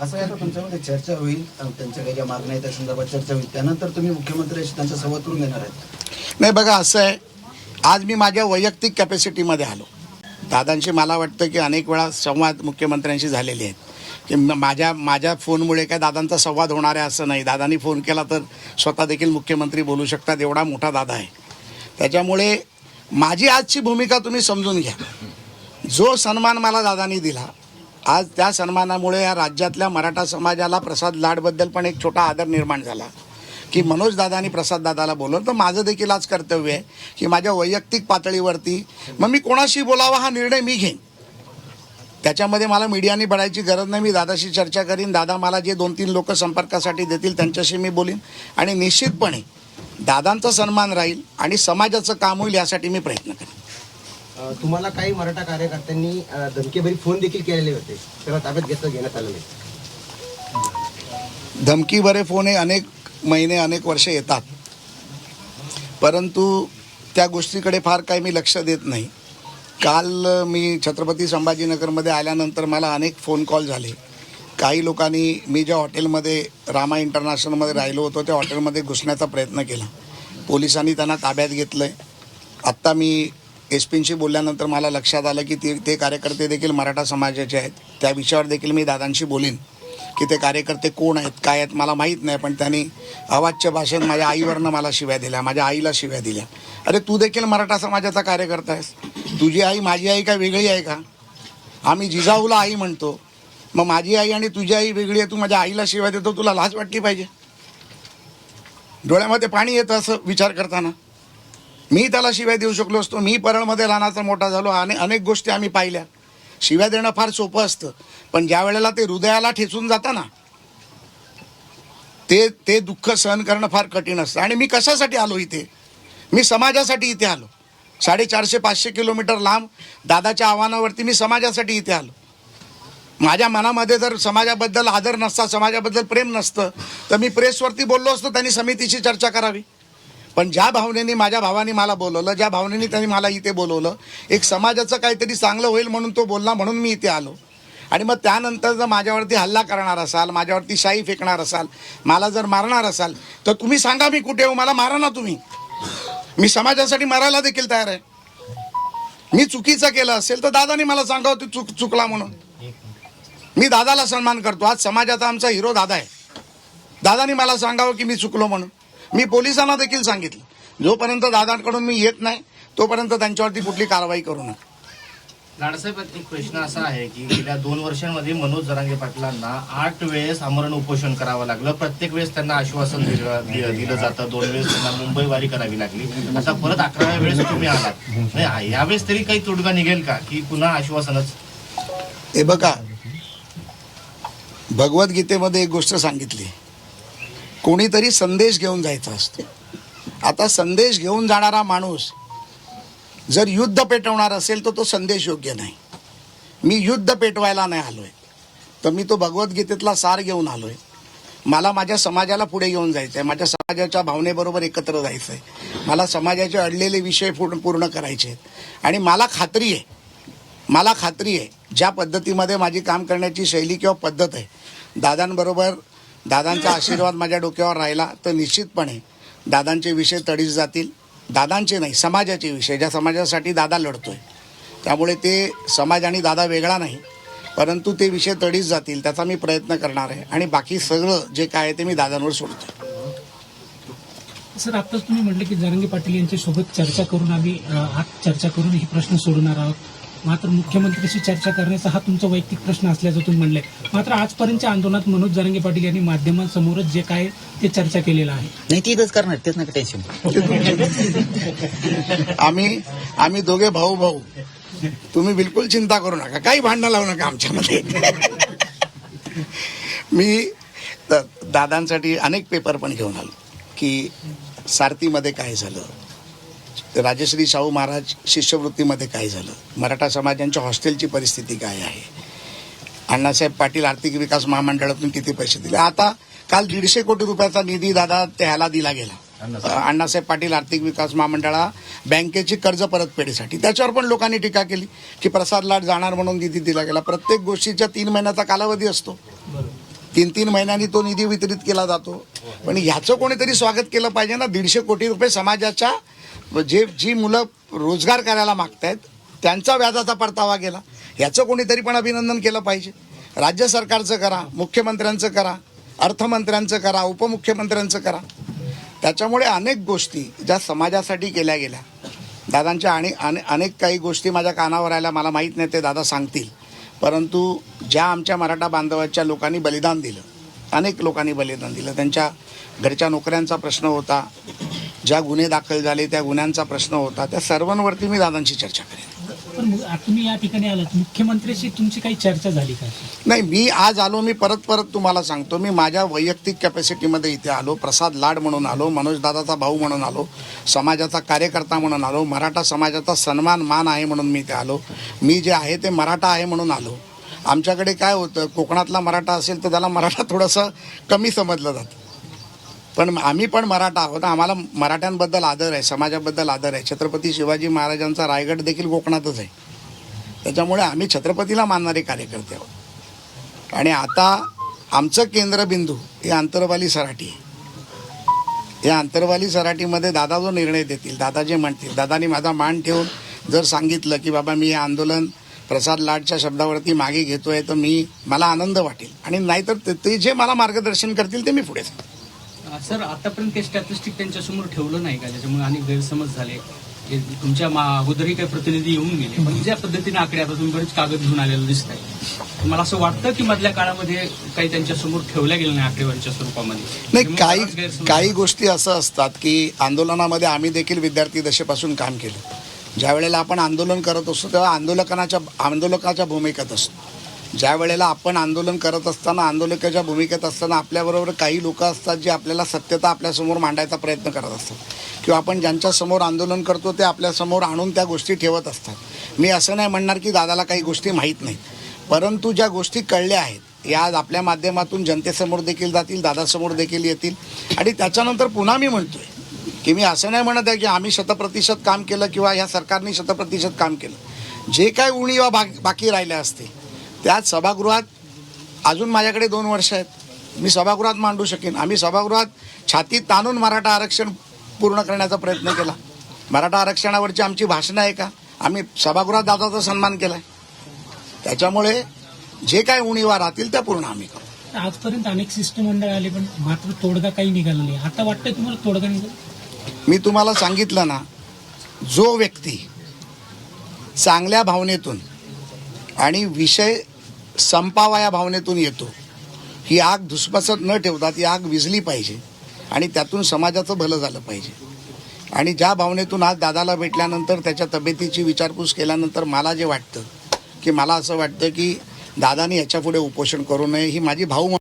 असं आहे, आता तुमच्यामध्ये चर्चा होईल, त्यांच्या काही ज्या मागण्या आहेत त्या संदर्भात चर्चा होईल, त्यानंतर तुम्ही मुख्यमंत्र्यांशी त्यांचा संवाद करून घेणार आहेत? नाही बघा, असं आहे, आज मी माझ्या वैयक्तिक कॅपॅसिटीमध्ये आलो. दादांशी मला वाटतं की अनेक वेळा संवाद मुख्यमंत्र्यांशी झालेले आहेत की माझ्या फोनमुळे काय दादांचा संवाद होणार आहे असं नाही. दादांनी फोन केला तर स्वतः देखील मुख्यमंत्री बोलू शकतात, एवढा मोठा दादा आहे. त्याच्यामुळे माझी आजची भूमिका तुम्ही समजून घ्या. जो सन्मान मला दादांनी दिला, आज त्या सन्मानामुळे या राज्यातल्या मराठा समाजाला प्रसाद लाडबद्दल पण एक छोटा आदर निर्माण झाला की मनोज दादानी प्रसाद दादाला बोलवलं. तर माझं देखील आज कर्तव्य आहे की माझ्या वैयक्तिक पातळीवरती मग मी कोणाशी बोलावा हा निर्णय मी घेईन. त्याच्यामध्ये मला मीडियाने बघायची गरज नाही. मी दादाशी चर्चा करीन. दादा मला जे 2-3 लोक संपर्कासाठी देतील त्यांच्याशी मी बोलीन आणि निश्चितपणे दादांचा सन्मान राहील आणि समाजाचं काम होईल यासाठी मी प्रयत्न करेन. तुम्हाला काही मराठा कार्यकर्त्यांनी धमकीभरी फोन देखील केलेले होते, त्याला ताब्यात घेण्यात आलं नाही. धमकीभरे फोन हे अनेक महिने अनेक वर्ष येतात, परंतु त्या गोष्टीकडे फार काही मी लक्ष देत नाही. काल मी छत्रपती संभाजीनगरमध्ये आल्यानंतर मला अनेक फोन कॉल झाले. काही लोकांनी मी ज्या हॉटेलमध्ये रामा इंटरनॅशनलमध्ये राहिलो होतो त्या हॉटेलमध्ये घुसण्याचा प्रयत्न केला. पोलिसांनी त्यांना ताब्यात घेतलं आहे. आत्ता मी एसपींशी बोलल्यानंतर मला लक्षात आलं की ते कार्यकर्ते देखील मराठा समाजाचे आहेत. त्या विषयावर देखील मी दादांशी बोलीन की ते कार्यकर्ते कोण आहेत, काय आहेत मला माहीत नाही. पण त्यांनी अवाच्य भाषेत माझ्या आईवरनं मला शिव्या दिल्या, माझ्या आईला शिव्या दिल्या. अरे तू देखील मराठा समाजाचा कार्यकर्ता आहेस. तुझी आई माझी आई काय वेगळी आहे का? आम्ही जिजाऊला आई म्हणतो, मग माझी आई आणि तुझी आई वेगळी आहे. तू माझ्या आईला शिव्या देतो, तुला लाज वाटली पाहिजे. डोळ्यामध्ये पाणी येतं असं विचार करताना. मी त्याला शिव्या देऊ शकलो असतो. मी परळमध्ये लहानाचा मोठा झालो. अनेक गोष्टी आम्ही पाहिल्या. शिव्या देणं फार सोपं असतं, पण ज्या वेळेला ते हृदयाला ठेचून जातं ना, ते दुःख सहन करणं फार कठीण असतं. आणि मी कशासाठी आलो इथे? मी समाजासाठी इथे आलो. 450-500 किलोमीटर लांब दादाच्या आव्हानावरती मी समाजासाठी इथे आलो. माझ्या मनामध्ये जर समाजाबद्दल आदर नसता, समाजाबद्दल प्रेम नसतं, तर मी प्रेसवरती बोललो असतो, त्यांनी समितीची चर्चा करावी. पण ज्या भावनेने माझ्या भावानी मला बोलवलं, ज्या भावनेने त्यांनी मला इथे बोलवलं, एक समाजाचं काहीतरी चांगलं होईल म्हणून तो बोलला, म्हणून मी इथे आलो. आणि मग त्यानंतर जर माझ्यावरती हल्ला करणार असाल, माझ्यावरती शाई फेकणार असाल, मला जर मारणार असाल, तर तुम्ही सांगा मी कुठे हो, मला मारा ना तुम्ही. मी समाजासाठी मरायला देखील तयार आहे. मी चुकीचं केलं असेल तर दादानी मला सांगावं तू चुकला म्हणून. मी दादाला सन्मान करतो. आज समाजाचा आमचा हिरो दादा आहे. दादानी मला सांगावं की मी चुकलो म्हणून. मी पोलिसांना देखील सांगितलं, जोपर्यंत दादांकडून मी येत नाही तोपर्यंत त्यांच्यावरती कुठली कारवाई करू नका. लाडसाहेब, एक प्रश्न असा आहे की गेल्या 2 वर्षांमध्ये मनोज जरांगे पाटलांना 8 वेळेस आमरण उपोषण करावं लागलं. प्रत्येक वेळेस त्यांना आश्वासन दिलं जातं. 2 वेळेस त्यांना मुंबई वारी करावी लागली. आता परत 11व्या वेळेस तुम्ही आलात. नाही, यावेळेस तरी काही तोडगा निघेल का की पुन्हा आश्वासनच? हे बघा, भगवद्गीतेमध्ये एक गोष्ट सांगितली, कोणीतरी संदेश घेऊन जायचा असतो. आता संदेश घेऊन जाणारा माणूस जर युद्ध पेटवणार असेल तर तो संदेश योग्य नाही. मी युद्ध पेटवायला नाही आलोय, तर मी तो भगवद्गीतेतला सार घेऊन आलोय. मला माझ्या समाजाला पुढे घेऊन जायचं आहे. माझ्या समाजाच्या भावनेबरोबर एकत्र जायचं आहे. मला समाजाचे अडलेले विषय पूर्ण करायचे आहेत. आणि मला खात्री आहे ज्या पद्धतीमध्ये माझी काम करण्याची शैली किंवा पद्धत आहे, दादांबरोबर दादांचा आशीर्वाद माझ्या डोक्यावर राहिला तर निश्चितपणे दादांचे विषय तडीस जातील. दादांचे नाही, समाजाचे विषय, ज्या समाजासाठी दादा लढतोय. त्यामुळे ते समाज आणि दादा वेगळा नाही, परंतु ते विषय तडीस जातील त्याचा मी प्रयत्न करणार आहे. आणि बाकी सगळं जे काय आहे ते मी दादांवर सोडतो. सर, आत्ताच तुम्ही म्हटलं की जरांगे पाटील यांच्यासोबत चर्चा करून आम्ही आज चर्चा करून ही प्रश्न सोडवणार आहोत. मात्र मुख्यमंत्र्यांशी चर्चा करण्याचा हा तुमचा वैयक्तिक प्रश्न असल्याचं तुम्ही म्हणले. मात्र आजपर्यंतच्या आंदोलनात मनोज जरांगे पाटील यांनी माध्यमांसमोरच जे काय ते चर्चा केलेलं आहे. नाही, तीच करणार, तेच नका टेन्शन. आम्ही दोघे भाऊ. तुम्ही बिलकुल चिंता करू नका, काही भांडणं लावू नका आमच्यामध्ये. मी दादांसाठी अनेक पेपर पण घेऊन आलो की सारथीमध्ये काय झालं, राजश्री शाहू महाराज शिष्यवृत्तीमध्ये काय झालं, मराठा समाजांच्या हॉस्टेलची परिस्थिती काय आहे, अण्णासाहेब पाटील आर्थिक विकास महामंडळातून किती पैसे दिले. आता काल 150 कोटी रुपयाचा निधी दादा त्याला दिला गेला अण्णासाहेब पाटील आर्थिक विकास महामंडळा बँकेची कर्ज परतफेडीसाठी. त्याच्यावर पण लोकांनी टीका केली की प्रसाद लाड जाणार म्हणून निधी दिला गेला. प्रत्येक गोष्टीच्या 3 महिन्याचा कालावधी असतो. 3-3 महिन्यांनी तो निधी वितरित केला जातो. पण ह्याचं कोणीतरी स्वागत केलं पाहिजे ना. 150 कोटी रुपये समाजाच्या जी मुलं रोजगार करायला मागतायत त्यांचा व्याजाचा परतावा गेला. ह्याचं कोणीतरी पण अभिनंदन केलं पाहिजे. राज्य सरकारचं करा, मुख्यमंत्र्यांचं करा, अर्थमंत्र्यांचं करा, उपमुख्यमंत्र्यांचं करा. त्याच्यामुळे अनेक गोष्टी ज्या समाजासाठी केल्या गेल्या, दादांच्या आणि अनेक काही गोष्टी माझ्या कानावर आल्या, मला माहीत नाही ते दादा सांगतील. परंतु ज्या आमच्या मराठा बांधवाच्या लोकांनी बलिदान दिलं, अनेक लोकांनी बलिदान दिलं, त्यांच्या घरच्या नोकऱ्यांचा प्रश्न होता, ज्या गुन्हे दाखल झाले त्या गुन्ह्यांचा प्रश्न होता, त्या सर्वांवरती मी दादांची चर्चा करेन. पण तुम्ही या ठिकाणी आलात, मुख्यमंत्र्यांशी तुमची काही चर्चा झाली का? नाही, मी आज आलो, मी परत तुम्हाला सांगतो, मी माझ्या वैयक्तिक कॅपॅसिटीमध्ये इथे आलो. प्रसाद लाड म्हणून आलो, मनोज दादाचा भाऊ म्हणून आलो, समाजाचा कार्यकर्ता म्हणून आलो, मराठा समाजाचा सन्मान मान आहे म्हणून मी इथे आलो. मी जे आहे ते मराठा आहे म्हणून आलो. आमच्याकडे काय होतं, कोकणातला मराठा असेल तर त्याला मराठा थोडंसं कमी समजलं जातं. पण आम्ही पण मराठा आहोत, आम्हाला मराठ्यांबद्दल आदर आहे, समाजाबद्दल आदर आहे. छत्रपती शिवाजी महाराजांचा रायगड देखील कोकणातच आहे. त्याच्यामुळे आम्ही छत्रपतीला मानणारे कार्यकर्ते आहोत. आणि आता आमचं केंद्रबिंदू हे अंतरवाली सराटी आहे. या अंतरवाली सराटीमध्ये दादा जो निर्णय देतील, दादा जे म्हणतील, दादानी माझा मान ठेवून जर सांगितलं की बाबा मी हे आंदोलन प्रसाद लाडच्या शब्दावरती मागे घेतोय, तर मला आनंद वाटेल. आणि नाहीतर ते जे मला मार्गदर्शन करतील ते मी पुढे सांगेन. सर, आतापर्यंत काही स्टॅटिस्टिक त्यांच्यासमोर ठेवलं नाही का, ज्याच्यामुळे अनेक गैरसमज झाले? तुमच्या अगोदरही काही प्रतिनिधी येऊन गेले, पण ज्या पद्धतीने आकडे आता तुम्ही बरेच कागद घेऊन आलेलं दिसत आहे, मला असं वाटतं की मधल्या काळामध्ये काही त्यांच्यासमोर ठेवल्या गेलं नाही आकडेवारीच्या स्वरूपामध्ये. नाही, काही गोष्टी असं असतात की आंदोलनामध्ये आम्ही देखील विद्यार्थी दशेपासून काम केलं. ज्या वेळेला आपण आंदोलन करत असतो तेव्हा आंदोलकाच्या भूमिकेत असतो. ज्या वेळेला आपण आंदोलन करत असताना, आंदोलकाच्या भूमिकेत असताना आपल्याबरोबर काही लोक असतात जे आपल्याला सत्यता आपल्यासमोर मांडायचा प्रयत्न करत असतात, किंवा आपण ज्यांच्यासमोर आंदोलन करतो ते आपल्यासमोर आणून त्या गोष्टी ठेवत असतात. मी असं नाही म्हणणार की दादाला काही गोष्टी माहीत नाहीत, परंतु ज्या गोष्टी कळल्या आहेत या आज आपल्या माध्यमातून जनतेसमोर देखील जातील, दादासमोर देखील येतील. आणि त्याच्यानंतर पुन्हा मी म्हणतोय की मी असं नाही म्हणत आहे की आम्ही 100% काम केलं किंवा ह्या सरकारने 100% काम केलं. जे काय उणीवा बाकी राहिल्या असतील त्यात सभागृहात अजून माझ्याकडे 2 वर्ष आहेत, मी सभागृहात मांडू शकेन. आम्ही सभागृहात छाती ताणून मराठा आरक्षण पूर्ण करण्याचा प्रयत्न केला. मराठा आरक्षणावरची आमची भाषणं आहे का, आम्ही सभागृहात दादाचा सन्मान केला आहे. त्याच्यामुळे जे काय उणीवा राहतील त्या पूर्ण आम्ही करू. आजपर्यंत अनेक शिष्टमंडळ आले पण मात्र तोडगा काही निघाला नाही. आता वाटतंय तुम्हाला तोडगा निघाला? मी तुम्हाला सांगितलं ना, जो व्यक्ती चांगल्या भावनेतून आणि विषय संपावा या भावनेतून येतो, ही आग धुसपसत न ठेवता ती आग विझली पाहिजे आणि त्यातून समाजाचं भलं झालं पाहिजे. आणि ज्या भावनेतून आज दादाला भेटल्यानंतर त्याच्या तब्येतीची विचारपूस केल्यानंतर मला जे वाटतं की मला असं वाटतं की दादानी याच्यापुढे उपोषण करू नये. ही माझी भाऊ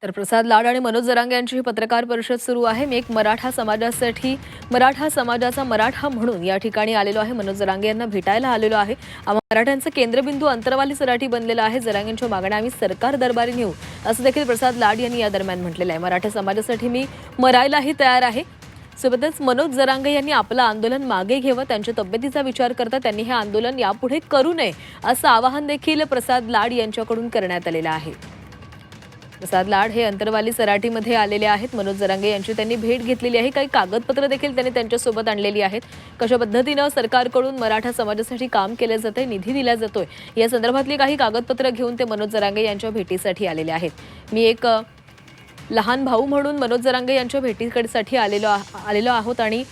तर प्रसाद लाड आणि मनोज जरांगे यांची ही पत्रकार परिषद सुरू आहे. मी एक मराठा समाजाचा मराठा म्हणून या ठिकाणी आलेलो आहे. मनोज जरांगे यांना भेटायला आलेलो आहे. मराठ्यांचं केंद्रबिंदू अंतरवाली सराटी बनलेलं आहे. जरांगेंच्या मागण्या आम्ही सरकार दरबारी नेऊ असं देखील प्रसाद लाड यांनी या दरम्यान म्हटलेलं आहे. मराठा समाजासाठी मी मरायलाही तयार आहे. सोबतच मनोज जरांगे यांनी आपलं आंदोलन मागे घ्यावं, त्यांच्या तब्येतीचा विचार करता त्यांनी हे आंदोलन यापुढे करू नये असं आवाहन देखील प्रसाद लाड यांच्याकडून करण्यात आलेलं आहे. प्रसाद लाड हे अंतरवाली सराटीमध्ये आलेले आहेत. मनोज जरांगे यांची त्यांनी भेट घेतलेली आहे. काही कागदपत्र देखील त्यांनी त्यांच्यासोबत आणलेली आहेत. कशा पद्धतीनं सरकारकडून मराठा समाजासाठी काम केलं जातंय, निधी दिला जातोय, या संदर्भातली काही कागदपत्र घेऊन ते मनोज जरांगे यांच्या भेटीसाठी आलेले आहेत. मी एक लहान भाऊ म्हणून मनोज जरांगे यांच्या भेटीसाठी आलेलो आहोत आणि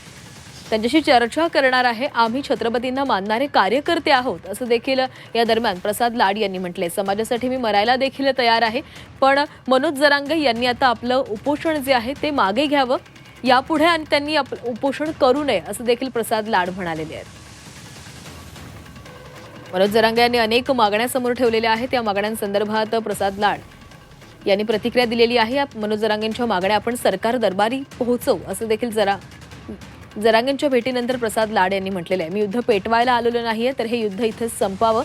त्यांच्याशी चर्चा करणार आहे. आम्ही छत्रपतींना मानणारे कार्यकर्ते आहोत असं देखील या दरम्यान प्रसाद लाड यांनी म्हटले. समाजासाठी मी मरायला देखील तयार आहे, पण मनोज जरांगे यांनी आता आपलं उपोषण जे आहे ते मागे घ्यावं यापुढे आणि त्यांनी उपोषण करू नये असं देखील प्रसाद लाड म्हणालेले आहेत. मनोज जरांगे यांनी अनेक मागण्या समोर ठेवलेल्या आहेत. या मागण्यांसंदर्भात प्रसाद लाड यांनी प्रतिक्रिया दिलेली आहे. या मनोज जरांगेंच्या मागण्या आपण सरकार दरबारी पोहोचवू असं देखील जरांगेंच्या भेटीनंतर प्रसाद लाड यांनी म्हटलेलं आहे. मी युद्ध पेटवायला आलेलो नाहीये, तर हे युद्ध इथेच संपावं